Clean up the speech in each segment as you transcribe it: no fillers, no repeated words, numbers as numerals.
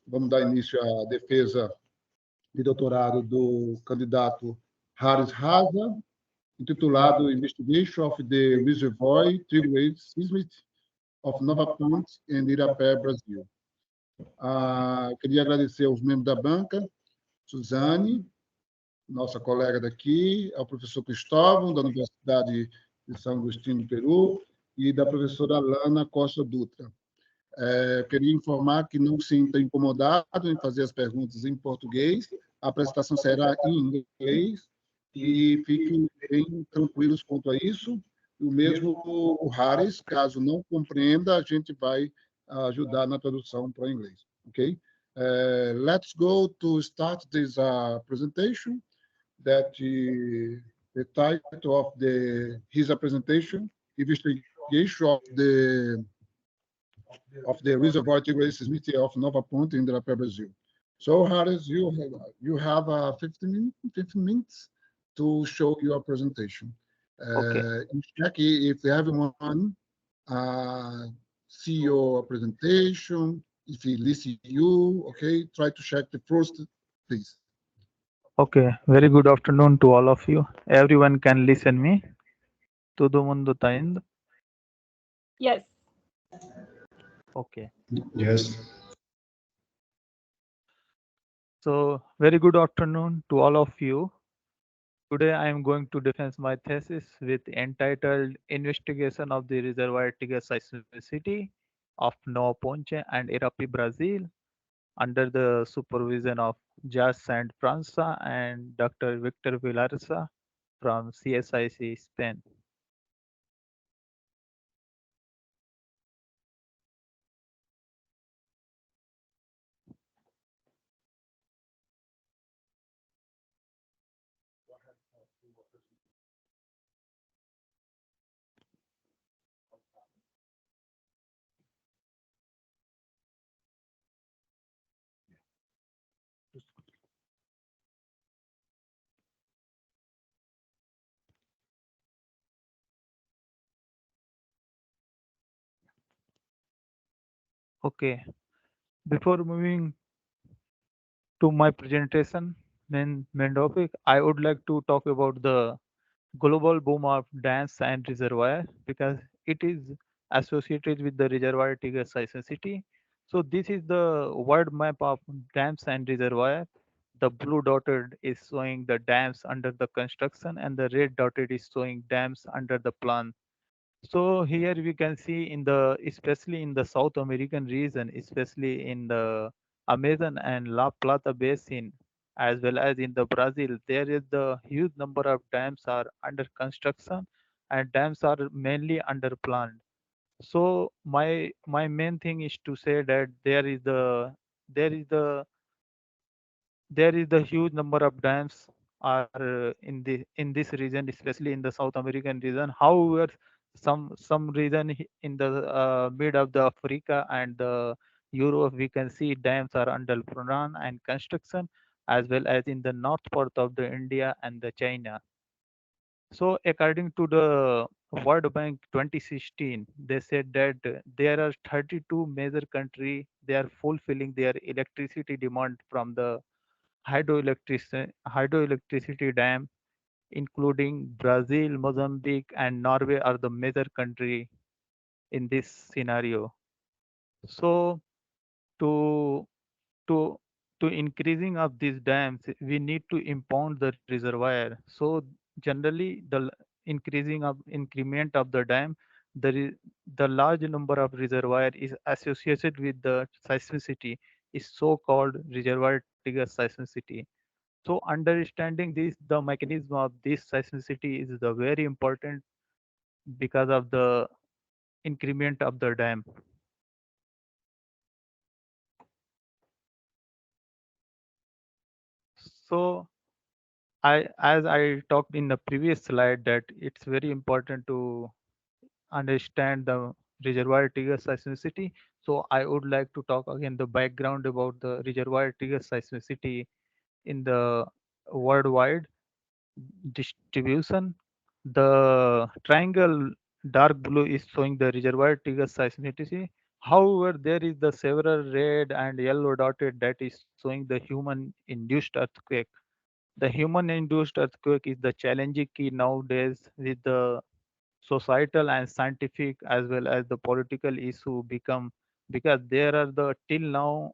Vamos dar início à defesa de doutorado do candidato Raza, intitulado Investigation of the Reservoir-triggered Seismicity of Nova Ponte and Irapé, Brasil. Queria agradecer aos membros da banca, Susanne, nossa colega daqui, ao professor Cristobal, da Universidade de São Agostinho do Peru, e da professora Alanna, Costa, Dutra. Queria informar que não se sinta incomodado em fazer as perguntas em português, a apresentação será em inglês, e fiquem bem tranquilos quanto a isso. O mesmo o Harris, caso não compreenda, a gente vai ajudar na tradução para o inglês. Okay? Let's go to start this presentation. That the title of his presentation, investigation of the reservoir-triggered seismicity of Nova Ponte in Irapé, Brazil. So, Harris, you have 15 minutes to show your presentation. Okay. Check if everyone see your presentation, if he listens to you. Okay, try to check the first, please. Okay, very good afternoon to all of you. Everyone can listen me. Todo mundo tá indo? Yes. Okay. Yes. So, very good afternoon to all of you. Today I am going to defend my thesis with entitled Investigation of the Reservoir-triggered Seismicity of Nova Ponte and Irapé, Brazil, under the supervision of Jas and França and Dr. Victor Villarza from CSIC, Spain. Okay, before moving to my presentation, main topic, I would like to talk about the global boom of dams and reservoir because it is associated with the reservoir-triggered seismicity. So this is the world map of dams and reservoir. The blue dotted is showing the dams under the construction and the red dotted is showing dams under the plan. So here we can see especially in the South American region, especially in the Amazon and La Plata Basin, as well as in the Brazil, there is the huge number of dams are under construction and dams are mainly under planned. So my main thing is to say that there is the huge number of dams are in this region, especially in the South American region. However, some region in the mid of the Africa and the Europe, we can see dams are under plan and construction, as well as in the north part of the India and the China. So according to the World Bank 2016, they said that there are 32 major countries, they are fulfilling their electricity demand from the hydroelectricity dam, including Brazil, Mozambique, and Norway are the major country in this scenario. So to to to increasing of these dams, we need to impound the reservoir. So generally, the increment of the dam, the large number of reservoir is associated with the seismicity is so-called reservoir-triggered seismicity. So understanding the mechanism of this seismicity is the very important because of the increment of the dam. So as I talked in the previous slide, that it's very important to understand the reservoir-triggered seismicity. So I would like to talk again the background about the reservoir-triggered seismicity in the worldwide distribution. The triangle dark blue is showing the reservoir-triggered seismicity. However, there is the several red and yellow dotted that is showing the human-induced earthquake. The human-induced earthquake is the challenging key nowadays with the societal and scientific as well as the political issue become because there are the till now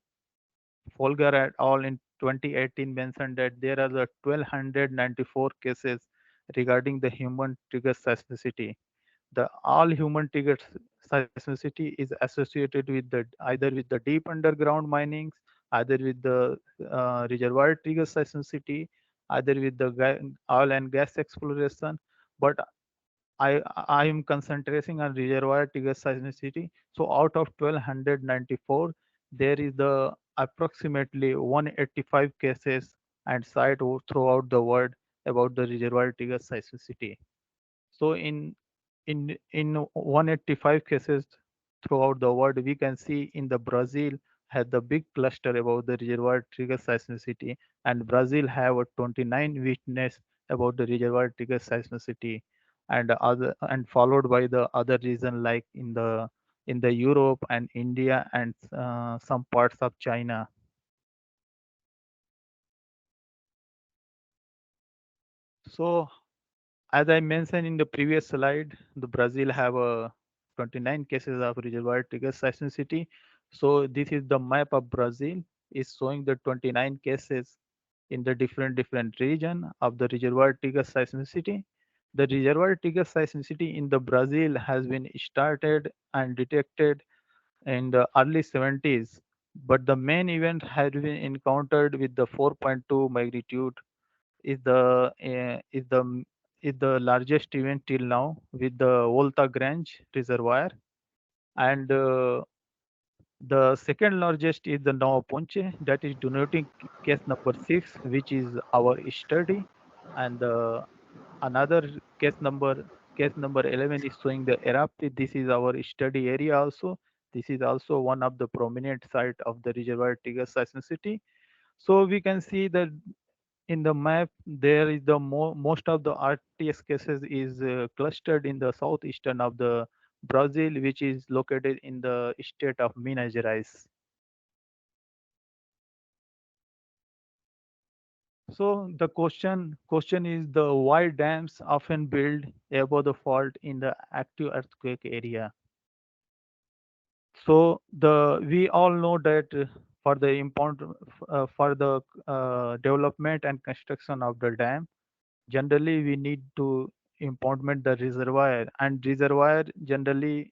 Folger et al. In 2018 mentioned that there are the 1294 cases regarding the human trigger seismicity. The all human trigger seismicity is associated with the either with the deep underground minings, either with the reservoir trigger seismicity, either with the oil and gas exploration. But I am concentrating on reservoir trigger seismicity. So out of 1294, there is the approximately 185 cases and site throughout the world about the reservoir trigger seismicity. So in 185 cases throughout the world, we can see in the Brazil had the big cluster about the reservoir trigger seismicity, and Brazil have a 29 witness about the reservoir trigger seismicity, and other and followed by the other region like in the Europe and India and some parts of China. So as I mentioned in the previous slide, the Brazil have a 29 cases of reservoir trigger seismicity. So this is the map of Brazil is showing the 29 cases in the different region of the reservoir trigger seismicity. The reservoir trigger seismicity in the Brazil has been started and detected in the early 70s, but the main event has been encountered with the 4.2 magnitude is the is the largest event till now with the Volta Grange reservoir, and the second largest is the Nova Ponce that is denoting case number 6, which is our study, and another case number 11 is showing the Irapé. This is our study area also. This is also one of the prominent site of the reservoir trigger seismicity. So we can see that in the map there is the most of the RTS cases is clustered in the southeastern of the Brazil, which is located in the state of Minas Gerais. So the question is the why dams often build above the fault in the active earthquake area. So we all know that for the development and construction of the dam, generally we need to impoundment the reservoir, and reservoir generally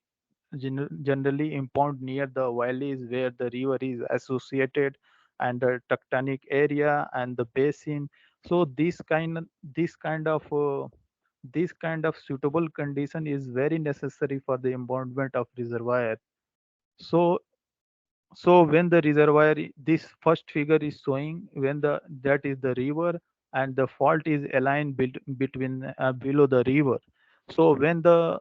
impound near the valleys where the river is associated and the tectonic area and the basin. So this kind of suitable condition is very necessary for the impoundment of reservoir. So so when the reservoir, this first figure is showing when that is the river and the fault is aligned between below the river. So when the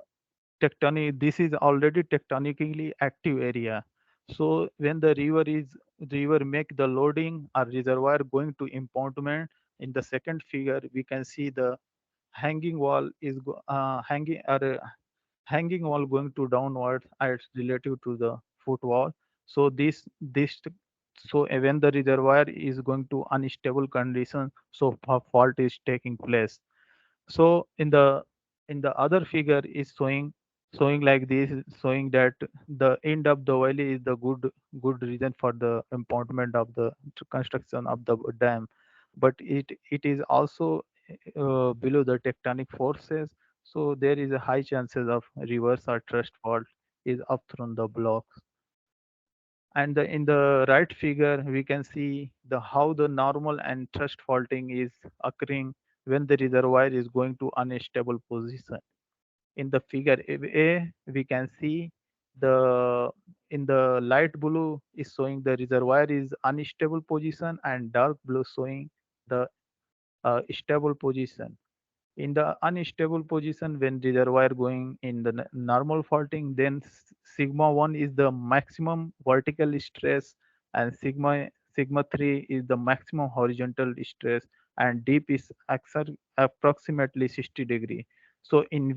tectonic, this is already tectonically active area. So when the river make the loading or reservoir going to impoundment, in the second figure we can see the hanging wall is hanging wall going to downward as relative to the foot wall. So when the reservoir is going to unstable condition, so fault is taking place. So in the other figure is showing like this, showing that the end of the valley is the good reason for the impoundment of the construction of the dam, but it is also below the tectonic forces, so there is a high chances of reverse or thrust fault is up through the blocks. And in the right figure we can see the how the normal and thrust faulting is occurring when the reservoir is going to unstable position. In the figure A, we can see the in the light blue is showing the reservoir is unstable position and dark blue showing the stable position. In the unstable position when reservoir going in the normal faulting, then sigma 1 is the maximum vertical stress and sigma 3 is the maximum horizontal stress, and deep is approximately 60 degree. So in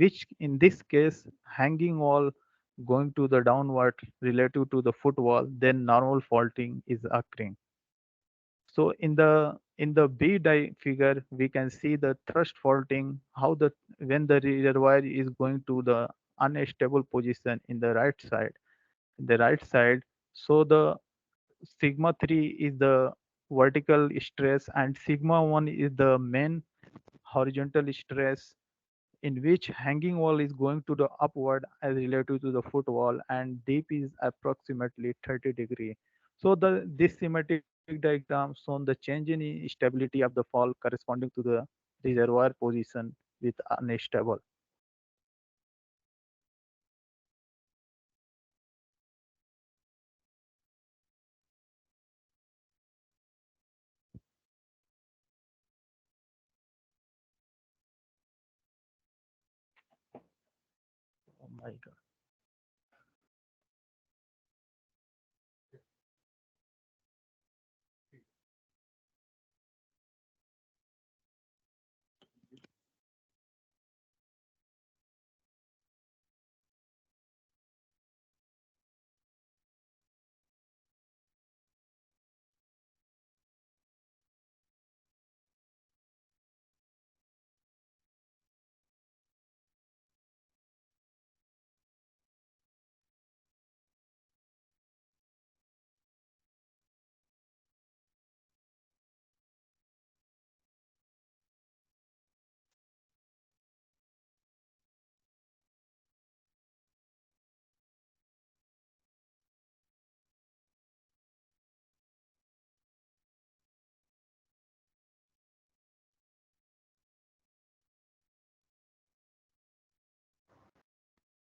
this case hanging wall going to the downward relative to the footwall, then normal faulting is occurring. So in the figure, we can see the thrust faulting, how the when the reservoir is going to the unstable position in the right side. The right side, so the sigma 3 is the vertical stress and sigma 1 is the main horizontal stress, in which hanging wall is going to the upward as relative to the footwall, and deep is approximately 30 degree. So this schematic diagram shown the change in stability of the fall corresponding to the reservoir position with unstable. Oh my God.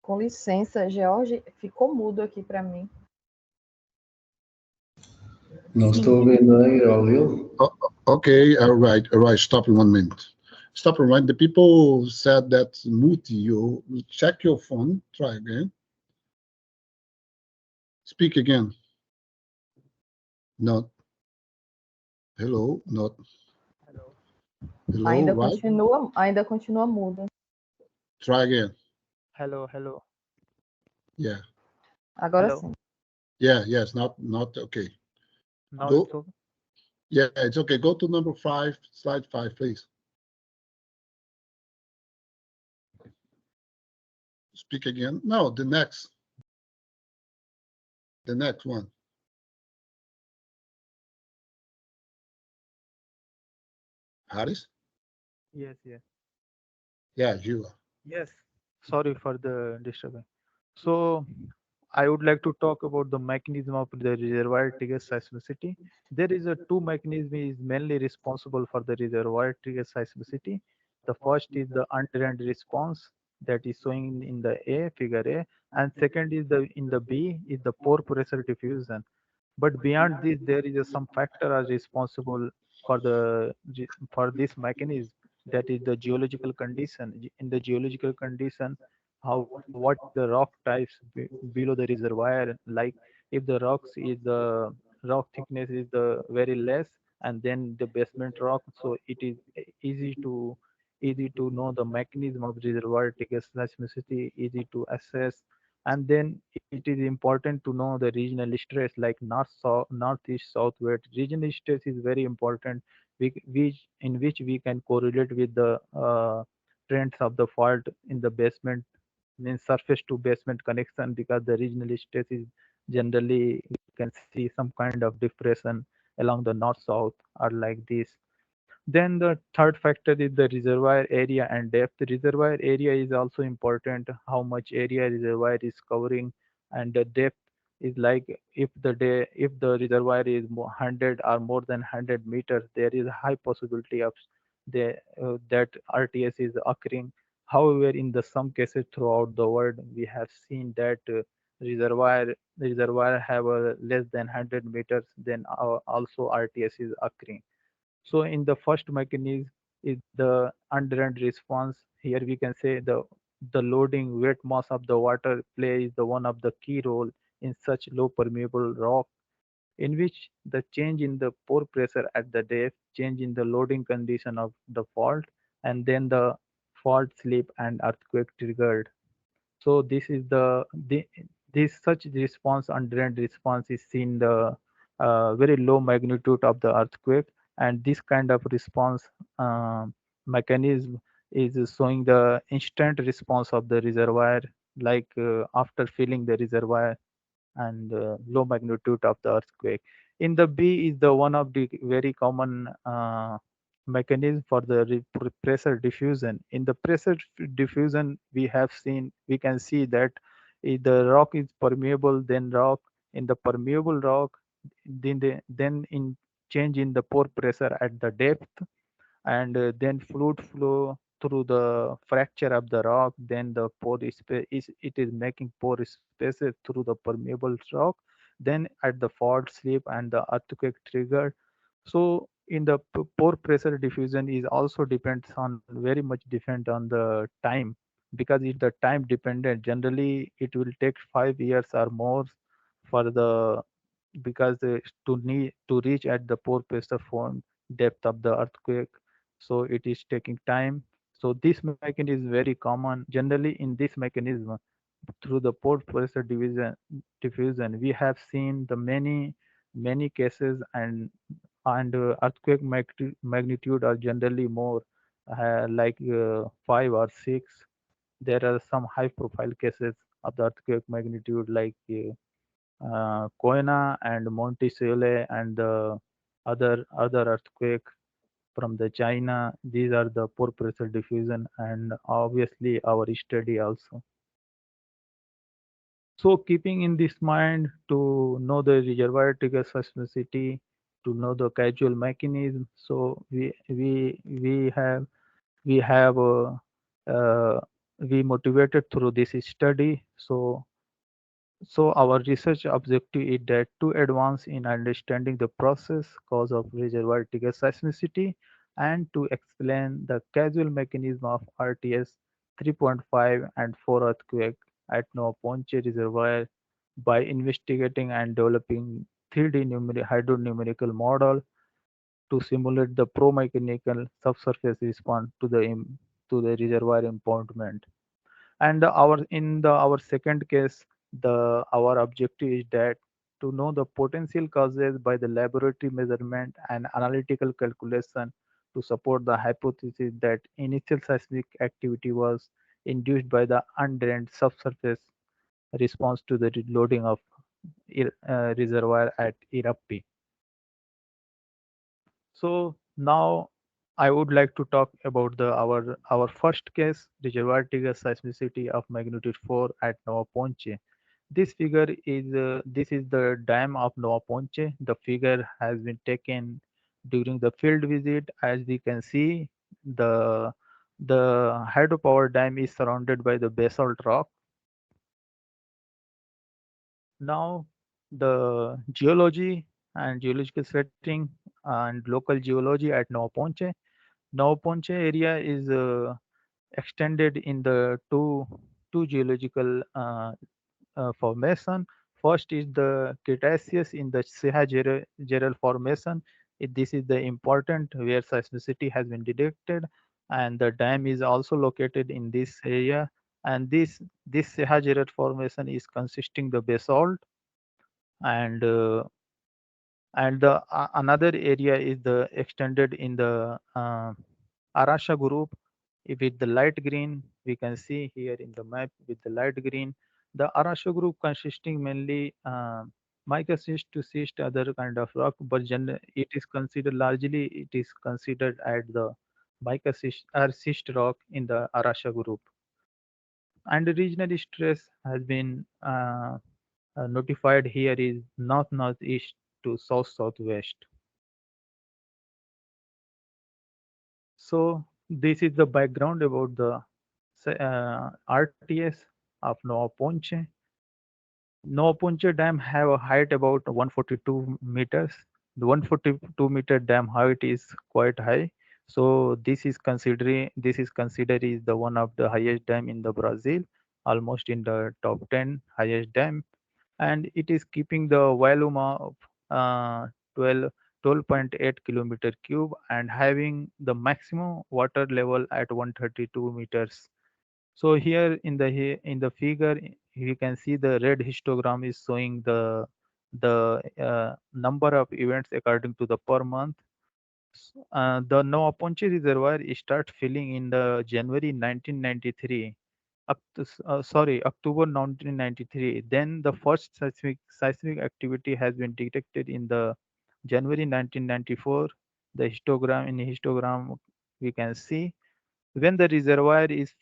Com licença, George, ficou mudo aqui para mim. Não estou vendo aí, Aurélio. Okay, all right. Stop in 1 minute. Stop in 1 minute. The people said that Muti, you check your phone. Try again. Speak again. Not. Hello, not. Hello, Ainda continua mudo. Try again. Hello. Yeah. Agora Hello. sim. Yeah, yes, not okay. Now Go. it's okay. Yeah, it's okay. Go to number 5, slide 5, please. Speak again. No, the next. The next one. Haris? Yes. Yeah, you are. Yes. Sorry for the disturbance. So I would like to talk about the mechanism of the reservoir-triggered seismicity. There is a two mechanism is mainly responsible for the reservoir-triggered seismicity. The first is the underhand response that is showing in the figure A, and second is the in the B is the pore pressure diffusion. But beyond this, there is some factor are responsible for for this mechanism. That is the geological condition. In the geological condition, how what the rock types below the reservoir, like if the rocks is the rock thickness is the very less, and then the basement rock, so it is easy to know the mechanism of reservoir trigger seismicity, easy to assess. And then it is important to know the regional stress like north south, northeast, southwest. Regional stress is very important, in which we can correlate with the trends of the fault in the basement, means surface to basement connection, because the regional stress is generally we can see some kind of depression along the north south or like this. Then the third factor is the reservoir area and depth. Reservoir area is also important, how much area reservoir is covering, and the depth is like if the reservoir is 100 or more than 100 meters, there is a high possibility of that RTS is occurring. However, in the some cases throughout the world, we have seen that reservoir have a less than 100 meters, then also RTS is occurring. So in the first mechanism is the underhand response. Here we can say the loading weight mass of the water plays the one of the key role in such low permeable rock, in which the change in the pore pressure at the depth, change in the loading condition of the fault, and then the fault slip and earthquake triggered. So this is this such response, undrained response, is seen the very low magnitude of the earthquake, and this kind of response mechanism is showing the instant response of the reservoir, like after filling the reservoir, and low magnitude of the earthquake. In the B is the one of the very common mechanism for the pressure diffusion. In the pressure diffusion, we can see that if the rock is permeable, then rock in the permeable rock, then in change in the pore pressure at the depth, and then fluid flow through the fracture of the rock, then the pore space is making pore spaces through the permeable rock, then at the fault slip and the earthquake triggered. So in the pore pressure diffusion is also depends on very much depend on the time, because it's the time dependent. Generally it will take 5 years or more for the, because to reach at the pore pressure form depth of the earthquake, so it is taking time. So this mechanism is very common. Generally in this mechanism, through the pore pressure diffusion, we have seen the many cases, and earthquake magnitude are generally more, like 5 or 6. There are some high profile cases of the earthquake magnitude, like Koina and Monticello, and the other earthquake from the China. These are the pore pressure diffusion, and obviously our study also. So keeping in this mind, to know the reservoir-triggered seismicity, to know the causal mechanism, so we have we motivated through this study. So our research objective is that to advance in understanding the process cause of reservoir-triggered seismicity, and to explain the causal mechanism of RTS 3.5 and 4 earthquake at Nova Ponce Reservoir by investigating and developing 3D hydronumerical model to simulate the pro-mechanical subsurface response to the reservoir impoundment. And our second case, our objective is that to know the potential causes by the laboratory measurement and analytical calculation to support the hypothesis that initial seismic activity was induced by the undrained subsurface response to the loading of reservoir at Irapé. So now I would like to talk about our first case, reservoir-triggered seismicity of magnitude 4 at Nova Ponce. This is the dam of Nova Ponce. The figure has been taken during the field visit. As we can see, the hydropower dam is surrounded by the basalt rock. Now the geology and geological setting and local geology at Nova Ponce. Nova Ponce area is extended in the two geological formation. First is the Cretaceous in the Sierra formation. This is the important where seismicity has been detected, and the dam is also located in this area. And this Sierra formation is consisting the basalt, and the another area is the extended in the Arasha group. With the light green, we can see here in the map with the light green, the Arasha group consisting mainly mica schist to schist, other kind of rock, but it is considered largely at the mica schist or schist rock in the Arasha group. And the regional stress has been notified here is north-northeast to south-southwest. So this is the background about the RTS of Nova Ponce. Nova Ponce Dam have a height about 142 meters. The 142-meter dam height is quite high. So this is considered is the one of the highest dam in the Brazil, almost in the top 10 highest dam, and it is keeping the volume of 12.8 kilometer cube and having the maximum water level at 132 meters. So here in the figure, you can see the red histogram is showing the number of events according to the per month. The Nova Ponce reservoir start filling in the January 1993. October 1993. Then the first seismic activity has been detected in the January 1994. The histogram we can see when the reservoir is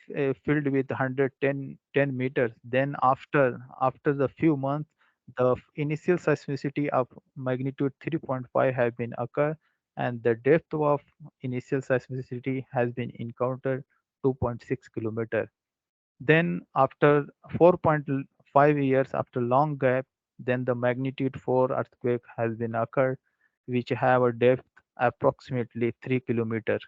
filled with 110 meters. Then after the few months, the initial seismicity of magnitude 3.5 have been occurred, and the depth of initial seismicity has been encountered 2.6 kilometer. Then after 4.5 years after long gap, then the magnitude 4 earthquake has been occurred, which have a depth approximately 3 kilometer.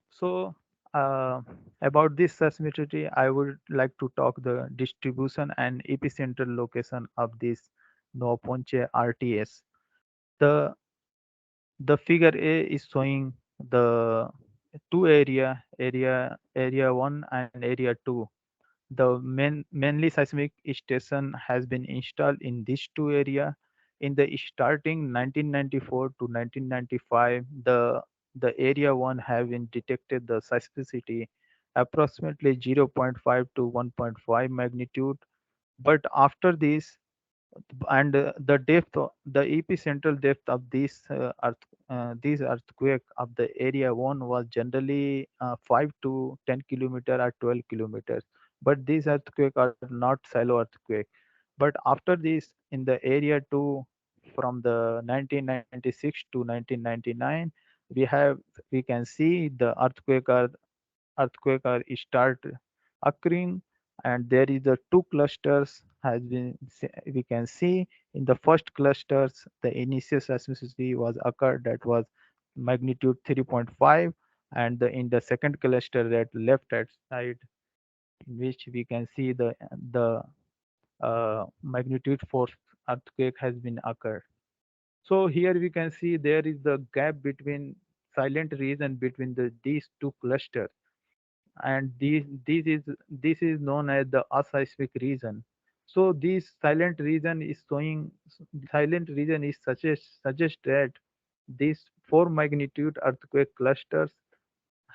So about this seismicity, I would like to talk the distribution and epicenter location of this Nova Ponce RTS. The figure A is showing the two area 1 and area 2. The mainly seismic station has been installed in these two areas. In the starting 1994 to 1995, the area 1 have been detected the seismicity approximately 0.5 to 1.5 magnitude. But after this, and the the epicentral depth of this earthquake of the area 1 was generally 5 to 10 kilometer or 12 kilometers. But these earthquake are not shallow earthquake. But after this, in the area 2, from the 1996 to 1999, we can see the earthquake are start occurring, and there is the two clusters has been we can see. In the first clusters, the initial seismicity was occurred, that was magnitude 3.5, and in the second cluster, that left hand side, in which we can see the magnitude 4 earthquake has been occurred. So here we can see there is the gap between silent region between these two clusters, and this is known as the aseismic region. So this silent region is suggest that these 4 magnitude earthquake clusters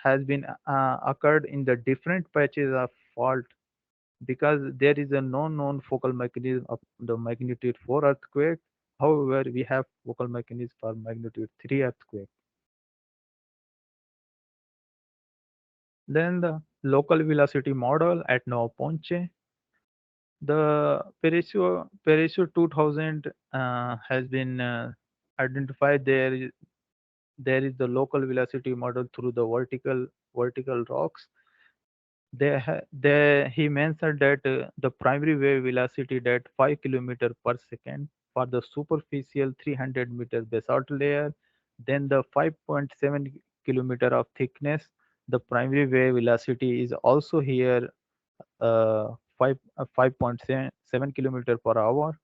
has been occurred in the different patches of fault, because there is a known focal mechanism of the magnitude 4 earthquake. However, we have focal mechanism for magnitude 3 earthquake. Then the local velocity model at Nova Ponce. The Perisio 2000 has been identified. There is the local velocity model through the vertical rocks. He mentioned that the primary wave velocity at 5 km per second for the superficial 300 meter basalt layer. Then the 5.7 km of thickness. The primary wave velocity is also here 5.7 kilometer per hour.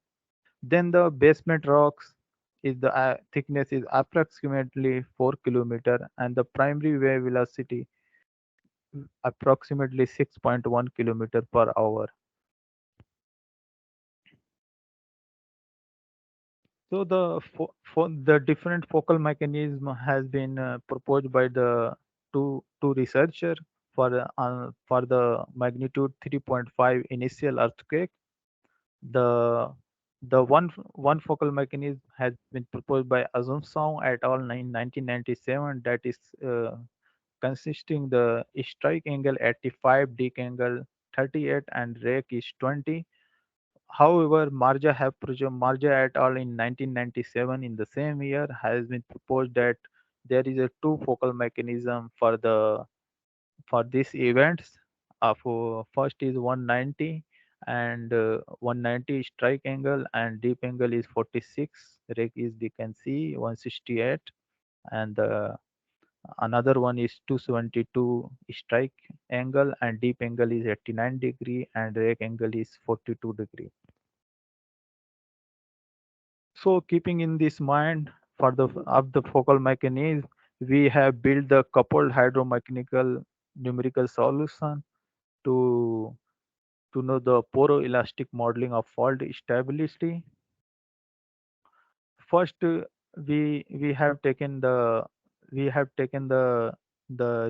Then the basement rocks is the thickness is approximately 4 kilometer, and the primary wave velocity approximately 6.1 kilometer per hour. So the different focal mechanism has been proposed by the two researchers for the magnitude 3.5 initial earthquake. The one focal mechanism has been proposed by Assumpção et al. In 1997, that is consisting the strike angle 85, dig angle 38, and rake is 20. However, Marja et al. In 1997, in the same year, has been proposed that there is a two focal mechanism for these events. First is 190, and 190 strike angle, and deep angle is 46. Rake is, we can see, 168, and another one is 272 strike angle, and deep angle is 89 degree, and rake angle is 42 degree. So keeping in this mind, for the focal mechanism, we have built the coupled hydromechanical numerical solution to know the poroelastic modeling of fault stability. First, we have taken the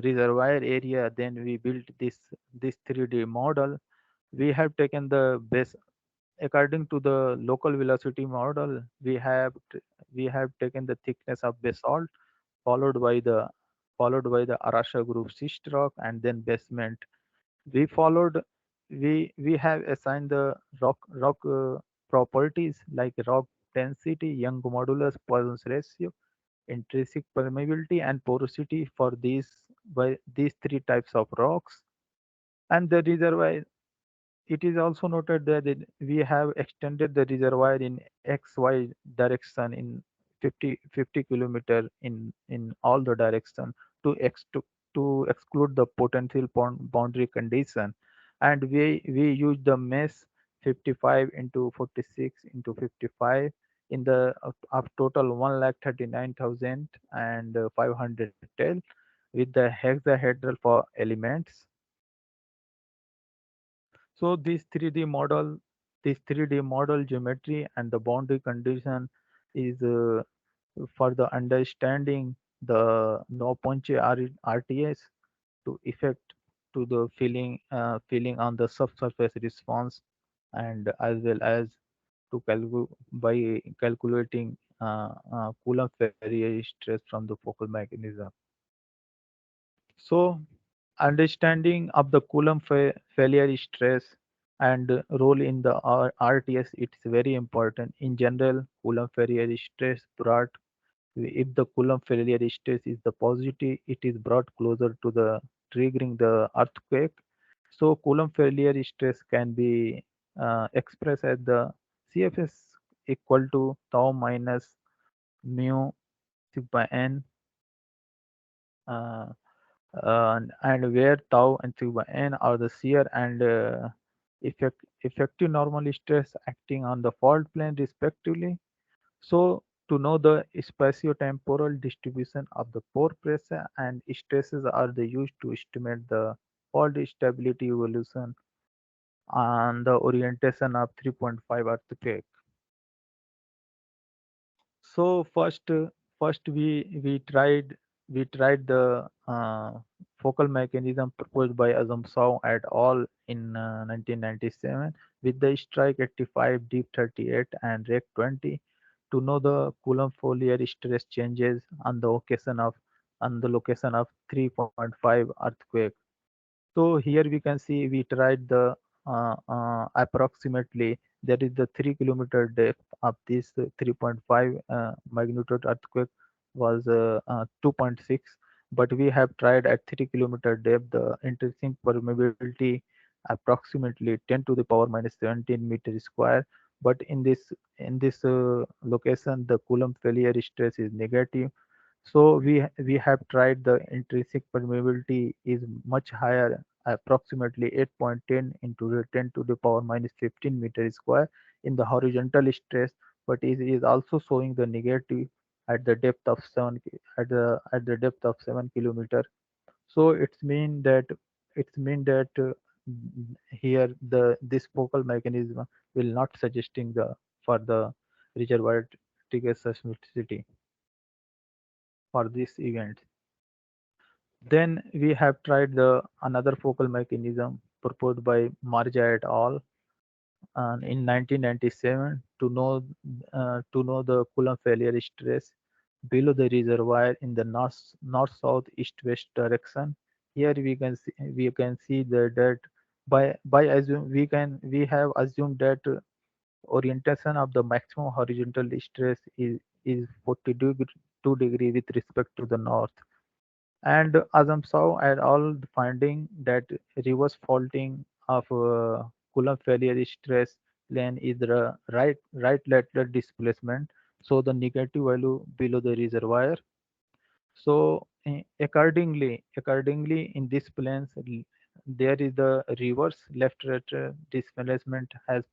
reservoir area. Then we built this 3D model. We have taken the base according to the local velocity model. We have taken the thickness of basalt, followed by the Arasha group schist rock, and then basement. We followed. We have assigned the rock properties like rock density, Young modulus, Poisson's ratio, intrinsic permeability, and porosity for these three types of rocks. And the reservoir, it is also noted that we have extended the reservoir in XY direction in 50 kilometer in all the direction to exclude the potential boundary condition. And we use the mesh 55 into 46 into 55 in the of total 1,39,500 tel with the hexahedral for elements. So this 3D model geometry and the boundary condition is for the understanding the no Ponte RTS to effect to the feeling on the subsurface response, and as well as to by calculating Coulomb Ferrier stress from the focal mechanism. So understanding of the Coulomb failure stress and role in the RTS, it's very important. In general, Coulomb failure stress brought, if the Coulomb failure stress is the positive, it is brought closer to the triggering the earthquake. So Coulomb failure stress can be expressed as the CFS equal to tau minus mu sigma n, uh, and where tau and sigma n are the shear and effective normal stress acting on the fault plane respectively. So to know the spatiotemporal distribution of the pore pressure and stresses are the used to estimate the fault stability evolution and the orientation of 3.5 earthquake. So first we tried the focal mechanism proposed by Azamsaw et al. In 1997 with the strike 85, deep 38, and rec 20 to know the Coulomb failure stress changes on the location of 3.5 earthquake. So here we can see we tried the approximately that is the 3 kilometer depth of this 3.5 magnitude earthquake was 2.6, but we have tried at 3 kilometer depth the intrinsic permeability approximately 10 to the power minus 17 meter square. But in this location the Coulomb failure stress is negative. So we have tried the intrinsic permeability is much higher, approximately 8.10 into the 10 to the power minus 15 meter square in the horizontal stress, but it is also showing the negative at the depth of 7 kilometer. So it's mean that here this focal mechanism will not suggesting the for the reservoir-triggered seismicity for this event. Then we have tried the another focal mechanism proposed by Marja et al. In 1997 to know the Coulomb failure stress below the reservoir in the north-south east-west direction. Here we can see that by assume we have assumed that orientation of the maximum horizontal stress is 42 degree with respect to the north. And Azamsaw et al. Finding that reverse faulting of Coulomb failure stress plane is the right lateral displacement, so the negative value below the reservoir. So accordingly in this planes there is the reverse left lateral displacement has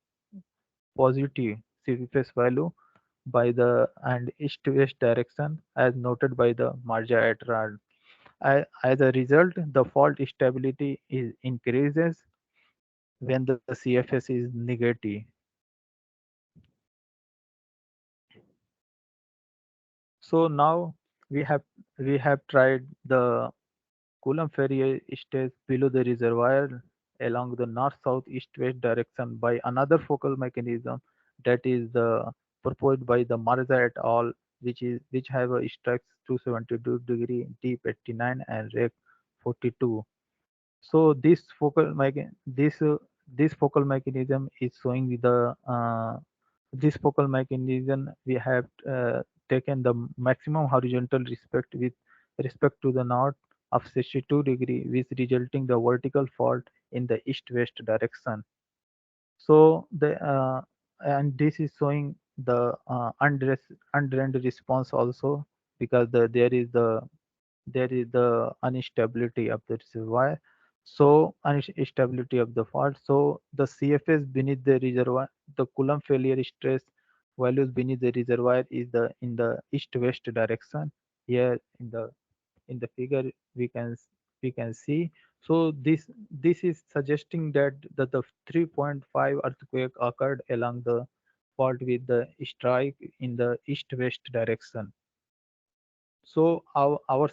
positive CFS value, by the and east-west direction as noted by the Marja et al. As a result, the fault stability is increases when the CFS is negative. So now we have tried the Coulomb-Ferrier stage below the reservoir along the north-south east-west direction by another focal mechanism that is the proposed by the Marza et al. Which have a strike 272 deep 89 and rec 42. So this focal mechanism is showing the this focal mechanism we have taken the maximum horizontal respect to the north of 62 degree, which resulting the vertical fault in the east-west direction. So and this is showing the undrained response also because there is the instability of the reservoir. So instability of the fault. So the CFS beneath the reservoir, the Coulomb failure stress values beneath the reservoir is in the east-west direction. Here in the figure we can see. So this is suggesting that the 3.5 earthquake occurred along the fault with the strike in the east-west direction. So our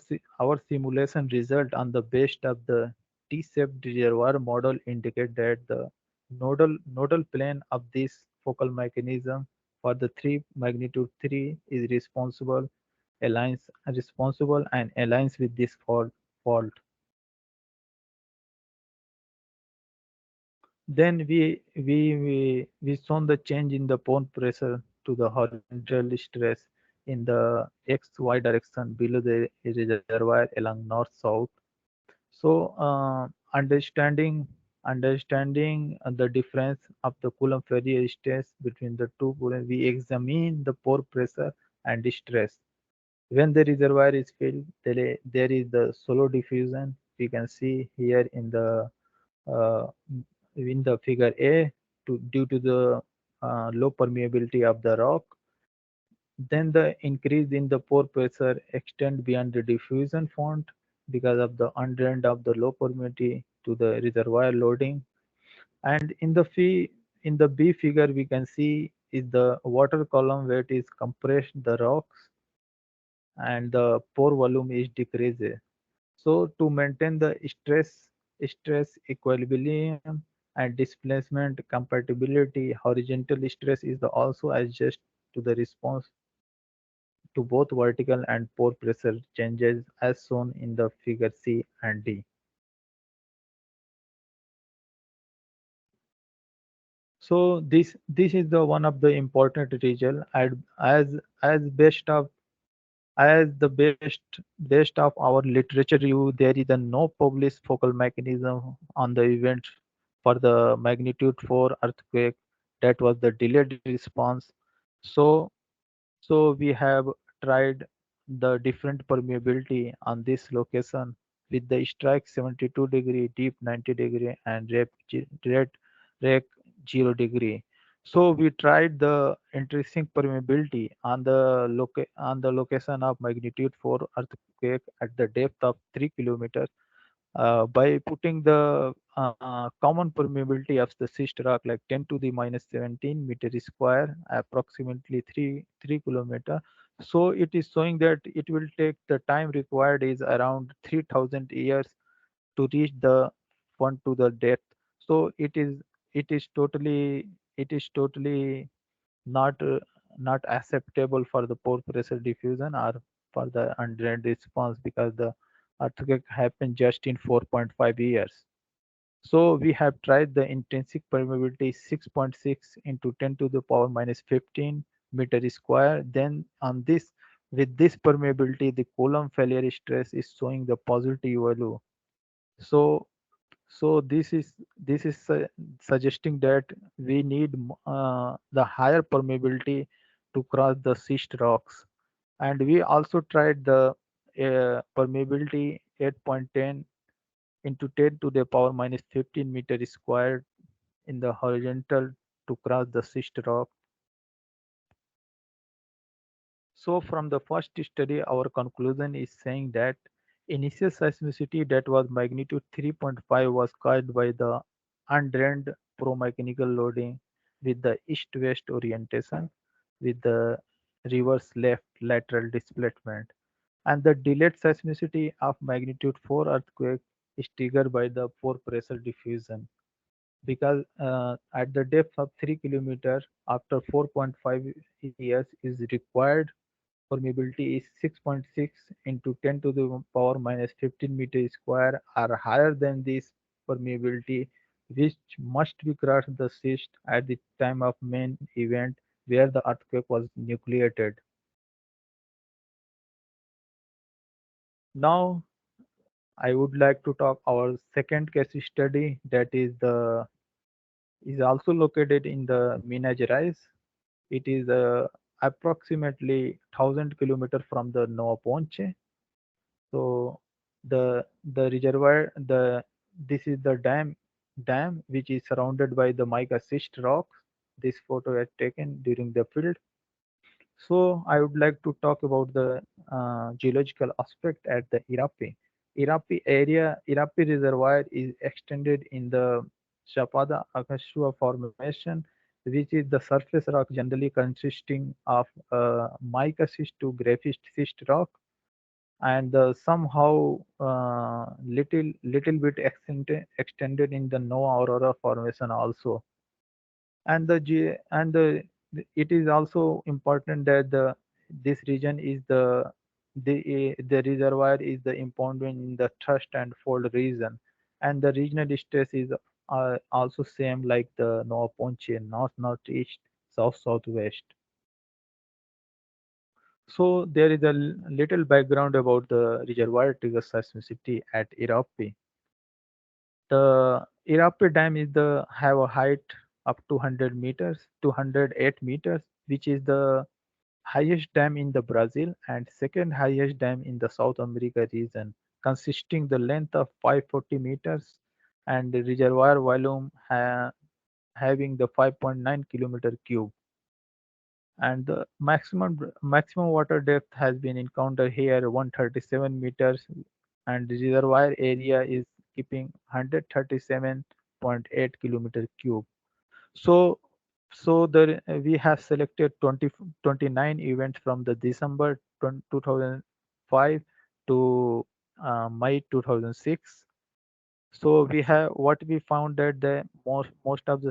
simulation result on the base of the T-shaped reservoir model indicate that the nodal plane of this focal mechanism for the 3 magnitude 3 is responsible and aligns with this fault. Then we shown the change in the pond pressure to the horizontal stress in the XY direction below the reservoir along north south. So understanding the difference of the Coulomb-Ferrier stress between the two pools, we examine the pore pressure and stress. When the reservoir is filled, there is the shallow diffusion. We can see here uh, in the figure A due to the low permeability of the rock. Then the increase in the pore pressure extend beyond the diffusion font because of the undrained of the low permeability to the reservoir loading. And in the B figure we can see is the water column where it is compressed the rocks and the pore volume is decreased. So to maintain the stress equilibrium and displacement compatibility, horizontal stress is also adjust to the response to both vertical and pore pressure changes as shown in the figure C and D. So this is the one of the important result as best of as the best of our literature review, there is a no published focal mechanism on the event for the magnitude 4 earthquake that was the delayed response. So so we have tried the different permeability on this location with the strike 72 degree, deep 90 degree, and rec 0 degree. So we tried the intrinsic permeability on on the location of magnitude 4 earthquake at the depth of 3 kilometers by putting the common permeability of the schist rock like 10 to the minus 17 meter square, approximately 3 kilometer. So it is showing that it will take the time required is around 3000 years to reach the point to the depth. So it is totally it is totally not not acceptable for the pore pressure diffusion or for the undrained response because the earthquake happened just in 4.5 years. So we have tried the intrinsic permeability 6.6 into 10 to the power minus 15 meter square. Then on this, with this permeability, the Coulomb failure stress is showing the positive value. So so this is suggesting that we need the higher permeability to cross the schist rocks. And we also tried the permeability 8.10 into 10 to the power minus 15 meter squared in the horizontal to cross the schist rock. So from the first study, our conclusion is saying that initial seismicity that was magnitude 3.5 was caused by the undrained pro-mechanical loading with the east-west orientation with the reverse left lateral displacement. And the delayed seismicity of magnitude 4 earthquake is triggered by the pore pressure diffusion because at the depth of 3 kilometers after 4.5 years is required permeability is 6.6 into 10 to the power minus 15 meters square are higher than this permeability which must be crossed the cyst at the time of main event where the earthquake was nucleated. Now I would like to talk our second case study that is also located in the Minas Gerais. It is approximately 1,000 kilometers from the Nova Ponte. So the reservoir, this is the dam which is surrounded by the mica schist rocks. This photo was taken during the field. So I would like to talk about the geological aspect at the Irapé. Irapé Reservoir is extended in the Chapada Akashua formation, which is the surface rock generally consisting of mica schist to graphite schist rock, and somehow little bit extended in the Nova Aurora formation also. And it is also important that this region is the reservoir is the impoundment in the thrust and fold region, and the regional stress is also same like the Nova Ponce, northeast, southwest. So there is a little background about the reservoir-triggered seismicity at Irapé. The Irapé Dam is the have a height up to 100 meters, 208 meters, which is the highest dam in the Brazil and second highest dam in the South America region, consisting the length of 540 meters and the reservoir volume having the 5.9 kilometer cube. And the maximum water depth has been encountered here 137 meters, and the reservoir area is keeping 137.8 kilometer cube. So we have selected 29 events from the December 2005 to May 2006. So we have what we found that the most of the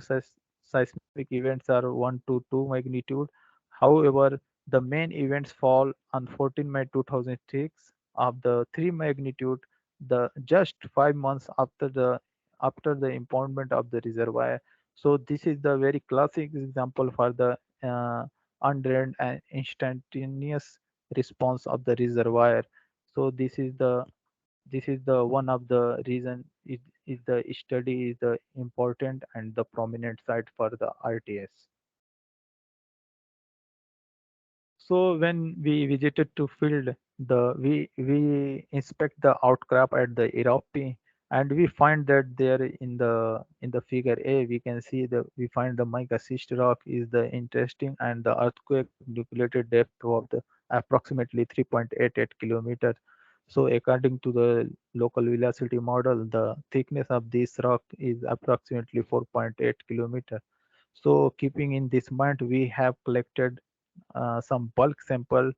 seismic events are 1 to 2 magnitude. However, the main events fall on 14 May 2006 of the 3 magnitude, the just 5 months after the impoundment of the reservoir. So this is the very classic example for the undrained and instantaneous response of the reservoir. So this is the one of the reason is the study is the important and the prominent site for the RTS. So when we visited to field, we inspect the outcrop at the Irapé, and we find that there in the figure A we can see we find the mica schist rock is the interesting and the earthquake nucleated depth of the approximately 3.88 kilometers. So according to the local velocity model, the thickness of this rock is approximately 4.8 kilometers. So keeping in this mind, we have collected some bulk sample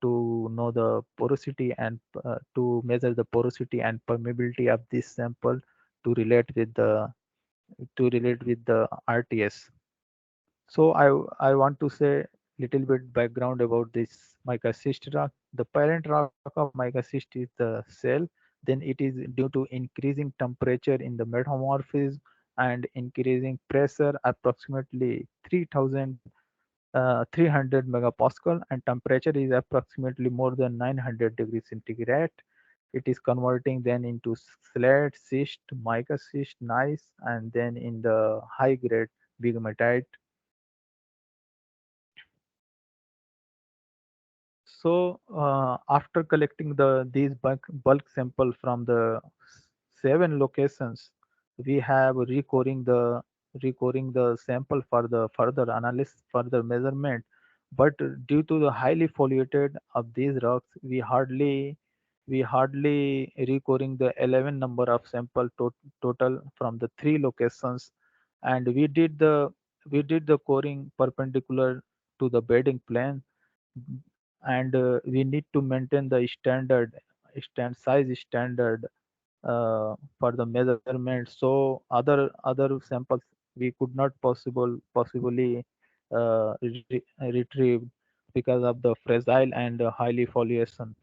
to know the porosity and to measure the porosity and permeability of this sample to relate with the RTS. So I want to say little bit background about this mica schist rock. The parent rock of mica schist is the shell. Then it is due to increasing temperature in the metamorphism and increasing pressure approximately 300 megapascal, and temperature is approximately more than 900 degrees centigrade. It is converting then into slate, schist, mica schist, gneiss, and then in the high grade bigematite. So after collecting these bulk sample from the 7 locations, we have recording the sample for the further analysis, further measurement. But due to the highly foliated of these rocks, we hardly recording the 11 number of sample total from the 3 locations, and we did the coring perpendicular to the bedding plane, and we need to maintain the size standard for the measurement. So other samples we could not possibly retrieve because of the fragile and highly foliation.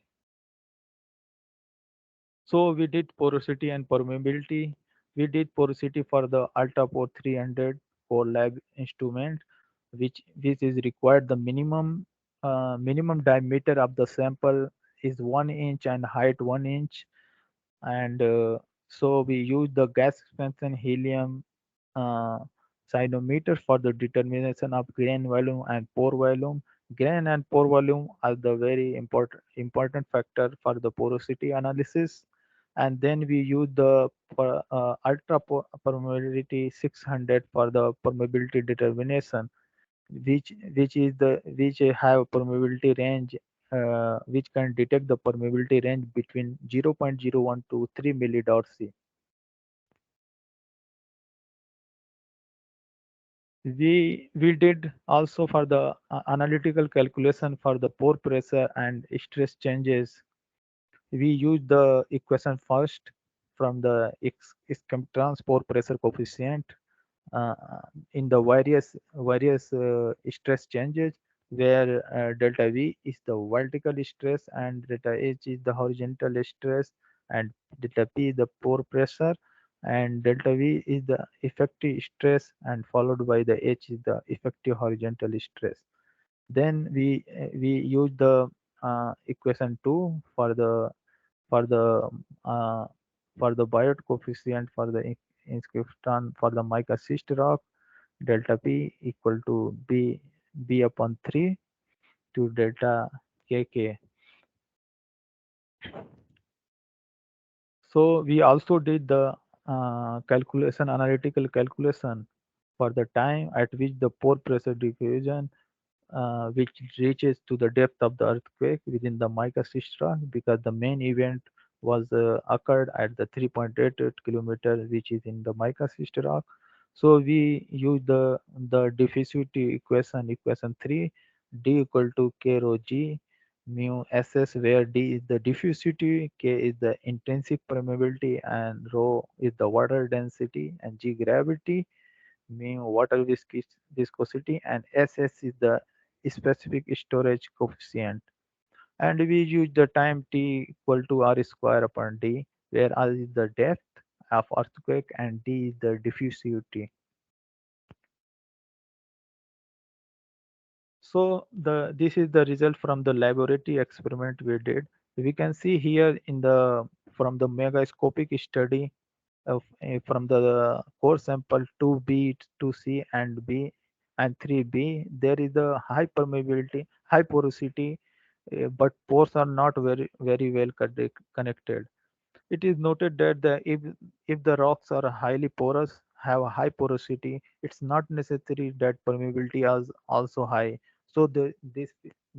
So we did porosity and permeability. We did porosity for the AltaPore 300 for lab instrument, which is required. The minimum diameter of the sample is 1 inch and height 1 inch, and so we use the gas expansion helium uh, cyanometer for the determination of grain volume and pore volume. Grain and pore volume are the very important factor for the porosity analysis. And then we use the permeability 600 for the permeability determination, which have permeability range, which can detect the permeability range between 0.01 to 3 millidarcy. We did also for the analytical calculation for the pore pressure and stress changes. We use the equation first from the expectance pore pressure coefficient uh, in the various stress changes, where delta V is the vertical stress and delta H is the horizontal stress, and delta P is the pore pressure, and delta V is the effective stress, and followed by the H is the effective horizontal stress. Then we use the equation 2 for the uh, for the biot coefficient for the inscription for the mica schist rock. Delta P equal to B upon 3 to delta KK. So we also did the analytical calculation for the time at which the pore pressure diffusion, which reaches to the depth of the earthquake within the mica schist rock, because the main event was occurred at the 3.88 kilometer, which is in the mica schist rock. So we use the diffusivity equation 3, D equal to K rho G mu SS, where D is the diffusivity, K is the intrinsic permeability, and rho is the water density, and G gravity, mu water viscosity, and SS is the specific storage coefficient. And we use the time T equal to R square upon D, where R is the depth of earthquake and D is the diffusivity. So this is the result from the laboratory experiment we did. We can see here in the from the megascopic study of from the core sample 2B, 2C, and B and 3B, there is a high permeability, high porosity, but pores are not very well connected. It is noted that if the rocks are highly porous, have a high porosity, it's not necessary that permeability is also high. So this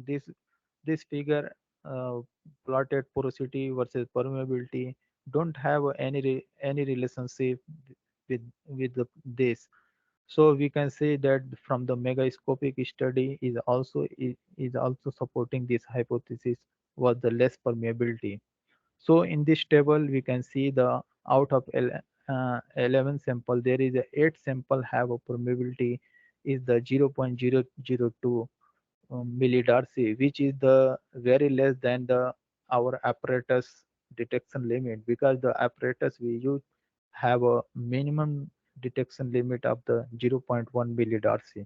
this figure, uh, plotted porosity versus permeability, don't have any relationship this. So we can say that from the megascopic study is also supporting this hypothesis was the less permeability. So in this table, we can see the out of 11 sample, there is a 8 sample have a permeability is the 0.002 millidarcy, which is the very less than the our apparatus detection limit, because the apparatus we use have a minimum detection limit of the 0.1 millidarcy.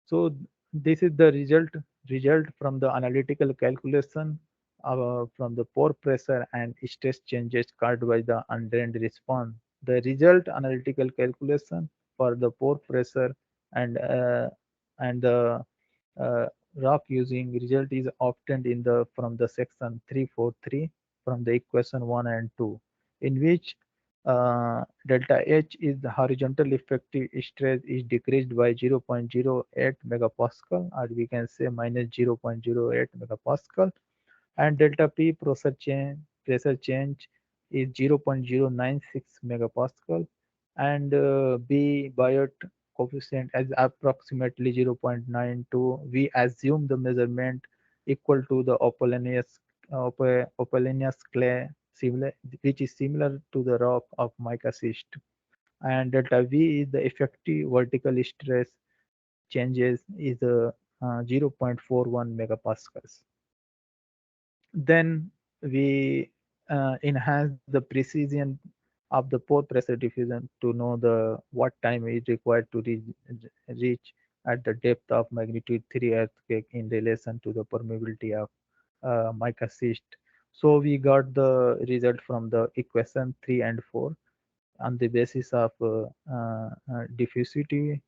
So this is the result from the analytical calculation from the pore pressure and stress changes caused by the undrained response. The result analytical calculation for the pore pressure and the uh, rock using result is obtained in the from the section 343 from the equation 1 and 2, in which Delta H is the horizontal effective stress is decreased by 0.08 megapascal, or we can say minus 0.08 megapascal, and delta P pressure change is 0.096 megapascal, and B Biot coefficient as approximately 0.92. We assume the measurement equal to the Opalenius clay, which is similar to the rock of mica schist, and delta V is the effective vertical stress changes is 0.41 megapascals. Then we enhance the precision of the pore pressure diffusion to know the what time is required to reach at the depth of magnitude 3 earthquake in relation to the permeability of mica schist. So we got the result from the equation 3 and 4 on the basis of diffusivity.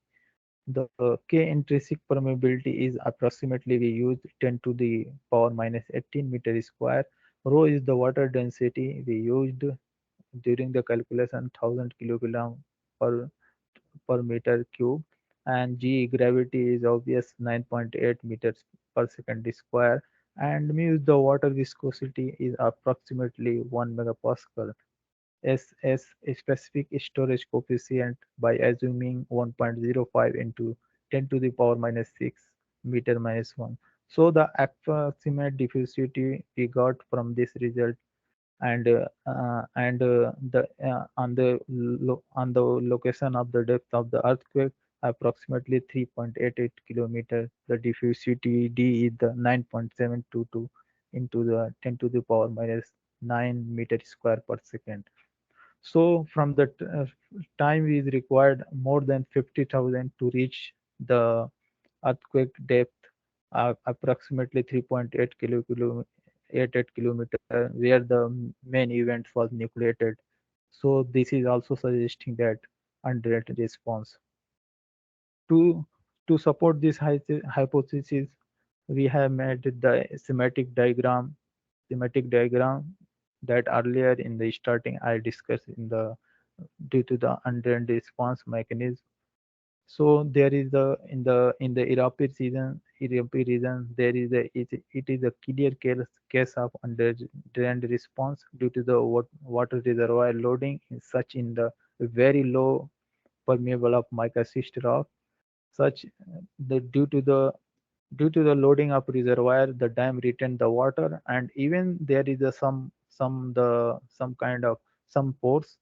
The K intrinsic permeability is approximately we use 10 to the power minus 18 meter square. Rho is the water density we used during the calculation 1000 kilogram per meter cube, and G gravity is obvious 9.8 meters per second square, and mu is the water viscosity is approximately 1 megapascal. SS specific storage coefficient by assuming 1.05 into 10 to the power minus 6 meter minus 1. So the approximate diffusivity we got from this result, and the on the location of the depth of the earthquake approximately 3.88 kilometer. The diffusivity D is the 9.722 into the 10 to the power minus 9 meter square per second. So from the time is required more than 50,000 to reach the earthquake depth, approximately 3.8 88 kilometer, where the main event was nucleated. So this is also suggesting that undirected response. To support this hypothesis, we have made the schematic diagram that earlier in the starting I discussed in the due to the undrained response mechanism. So there is the in the Irapé region there is it is a clear case of undrained response due to the water reservoir loading in such in the very low permeable of mica schist rock. Such the due to the loading of reservoir, the dam retain the water, and even there is a some kind of some pores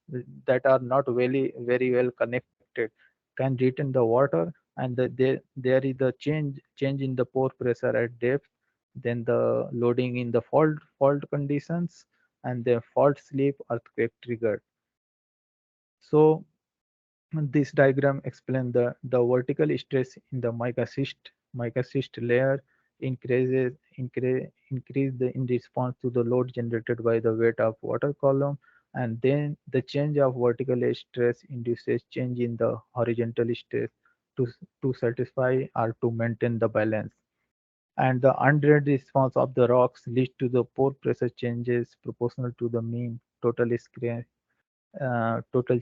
that are not very well connected can retain the water, and there is the change in the pore pressure at depth, then the loading in the fault conditions, and the fault slip earthquake triggered. So this diagram explains the vertical stress in the mica schist layer increase in response to the load generated by the weight of water column, and then the change of vertical stress induces change in the horizontal stress to satisfy or to maintain the balance. And the undrained response of the rocks leads to the pore pressure changes proportional to the mean total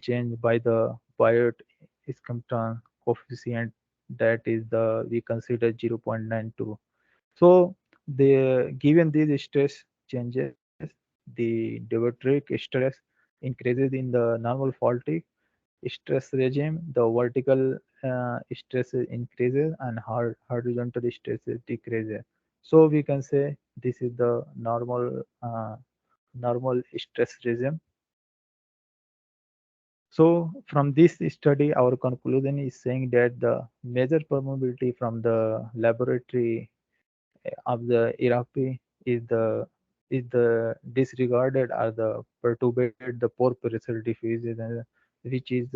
change by the Biot Iscomton coefficient, that is the we consider 0.92. So the given these stress changes, the diabatic stress increases in the normal faultic stress regime, the vertical stress increases and horizontal stress decreases. So we can say this is the normal stress regime. So from this study, our conclusion is saying that the major permeability from the laboratory of the Iraqi is the disregarded or the perturbed the pore pressure diffuses, which is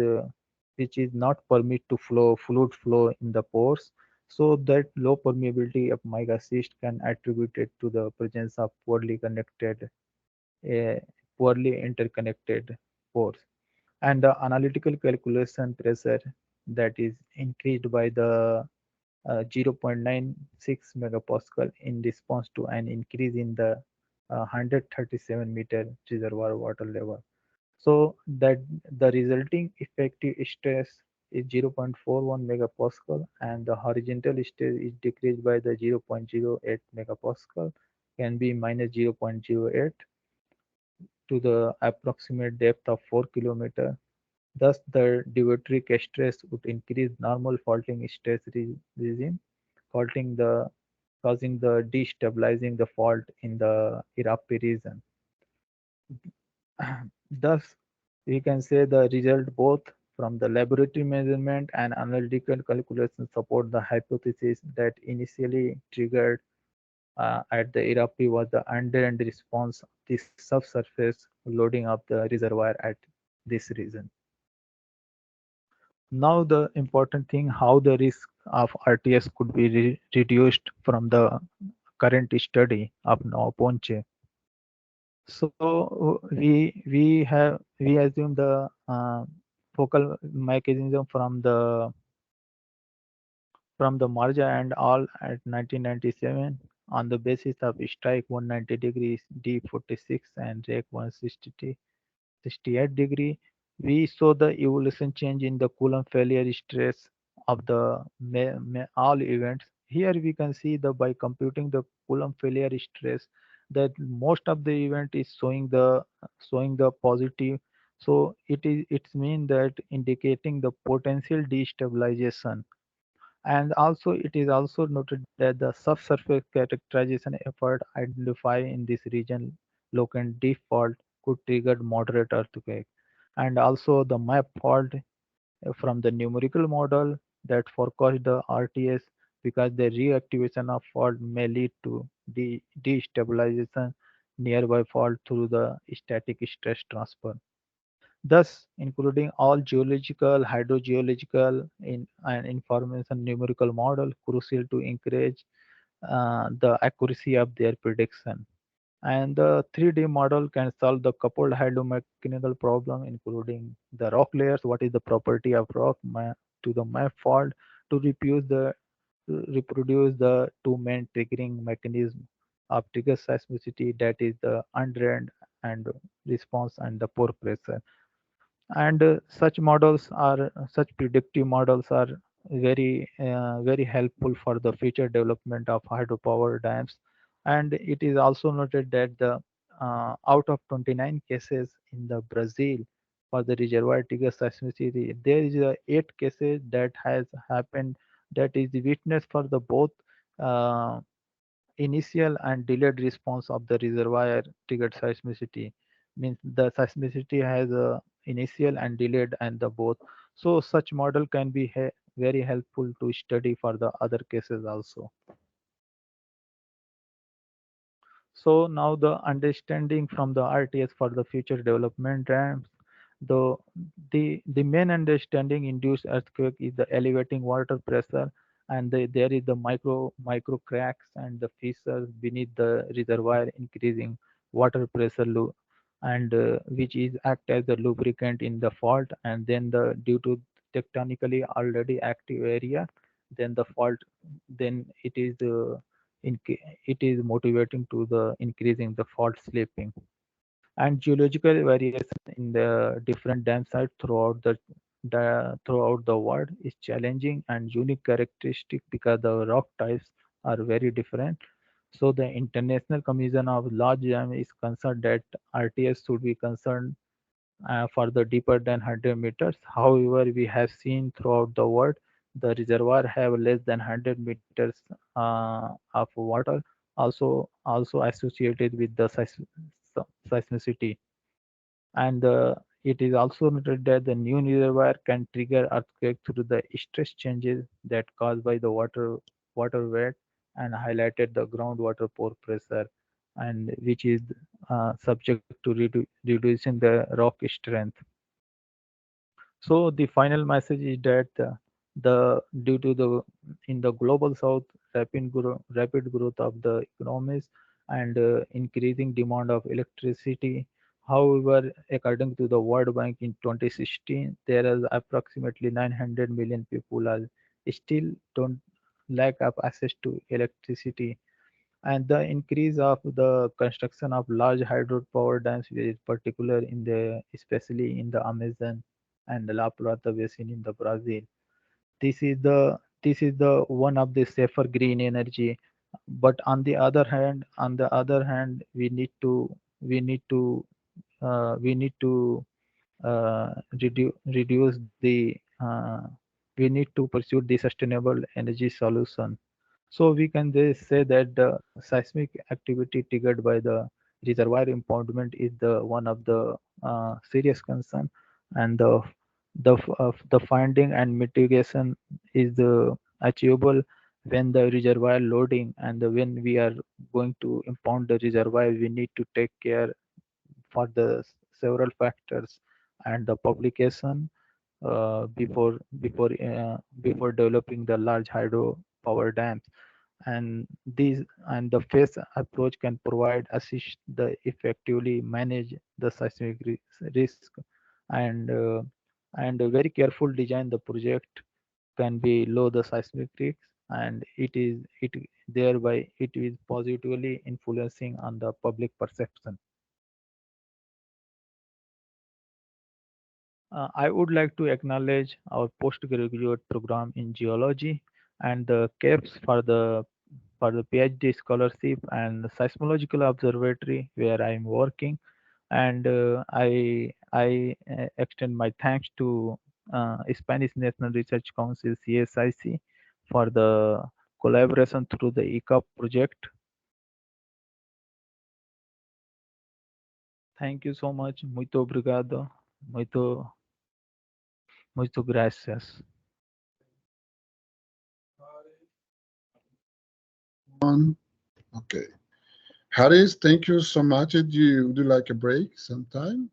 which is not permit to fluid flow in the pores. So that low permeability of mica schist can attribute it to the presence of poorly interconnected pores, and the analytical calculation pressure that is increased by the 0.96 megapascal in response to an increase in the 137 meter reservoir water level. So that the resulting effective stress is 0.41 megapascal and the horizontal stress is decreased by the 0.08 megapascal, can be minus 0.08 to the approximate depth of 4 kilometer. Thus, the divotric stress would increase normal faulting stress regime, faulting the causing the destabilizing the fault in the Irapé region. Thus, we can say the result both from the laboratory measurement and analytical calculation support the hypothesis that initially triggered at the Irapé was the undrained response of the subsurface loading of the reservoir at this region. Now the important thing, how the risk of RTS could be reduced from the current study of now Ponte. So we assume the focal mechanism from the Marja and all at 1997 on the basis of strike 190 degrees D46 and rake 168 degree. We saw the evolution change in the Coulomb failure stress of the all events. Here we can see the by computing the Coulomb failure stress that most of the event is showing the positive. So it's mean that indicating the potential destabilization. And also it is also noted that the subsurface characterization effort identified in this region locant deep fault could trigger moderate earthquake. And also the map fault from the numerical model that forecast the RTS because the reactivation of fault may lead to destabilization nearby fault through the static stress transfer. Thus, including all geological, hydrogeological and information numerical model crucial to encourage the accuracy of their prediction. And the 3D model can solve the coupled hydromechanical problem, including the rock layers, what is the property of rock to the map fault, to reproduce the two main triggering mechanism of trigger seismicity, that is the undrained and response and the pore pressure. And such predictive models are very helpful for the future development of hydropower dams. And it is also noted that the out of 29 cases in the Brazil for the reservoir trigger seismicity, there is 8 cases that has happened, that is the witness for the both uh, initial and delayed response of the reservoir triggered seismicity. Means the seismicity has a initial and delayed and the both. So such model can be very helpful to study for the other cases also. So now the understanding from the RTS for the future development dams. The the main understanding induced earthquake is the elevating water pressure, and there is the micro cracks and the fissures beneath the reservoir, increasing water pressure and which is act as the lubricant in the fault. And then the due to tectonically already active area, then the fault, then it is motivating to the increasing the fault slipping. And geological variation in the different dam sites throughout the world is challenging and unique characteristic because the rock types are very different. So the International Commission of Large Dam is concerned that RTS should be concerned for the deeper than 100 meters. However, we have seen throughout the world the reservoir have less than 100 meters of water, also associated with the seismicity. And it is also noted that the new reservoir can trigger earthquake through the stress changes that caused by the water weight, and highlighted the groundwater pore pressure, and which is subject to reducing the rock strength. So the final message is that the due to the in the global south rapid growth of the economies and increasing demand of electricity. However, according to the World Bank in 2016, there is approximately 900 million people are still don't lack of access to electricity. and the increase of the construction of large hydropower dams, is particular in especially in the Amazon and the La Plata basin in the Brazil. This is the one of the safer green energy. But on the other hand, we need to reduce the we need to pursue the sustainable energy solution. So we can just say that the seismic activity triggered by the reservoir impoundment is the one of the serious concern, and the finding and mitigation is achievable when the reservoir loading, and when we are going to impound the reservoir, we need to take care for the several factors and the publication before developing the large hydro power dams. And the phase approach can provide assist the effectively manage the seismic risk, and a very careful design the project can be low the seismic risk, and it thereby it is positively influencing on the public perception. I would like to acknowledge our postgraduate program in geology and the CAPS for the PhD scholarship and the seismological observatory where I am working, and I extend my thanks to Spanish National Research Council (CSIC) for the collaboration through the ECAP project. Thank you so much. Muito obrigado. Muito gracias. Okay. Haris, thank you so much. Would you like a break sometime?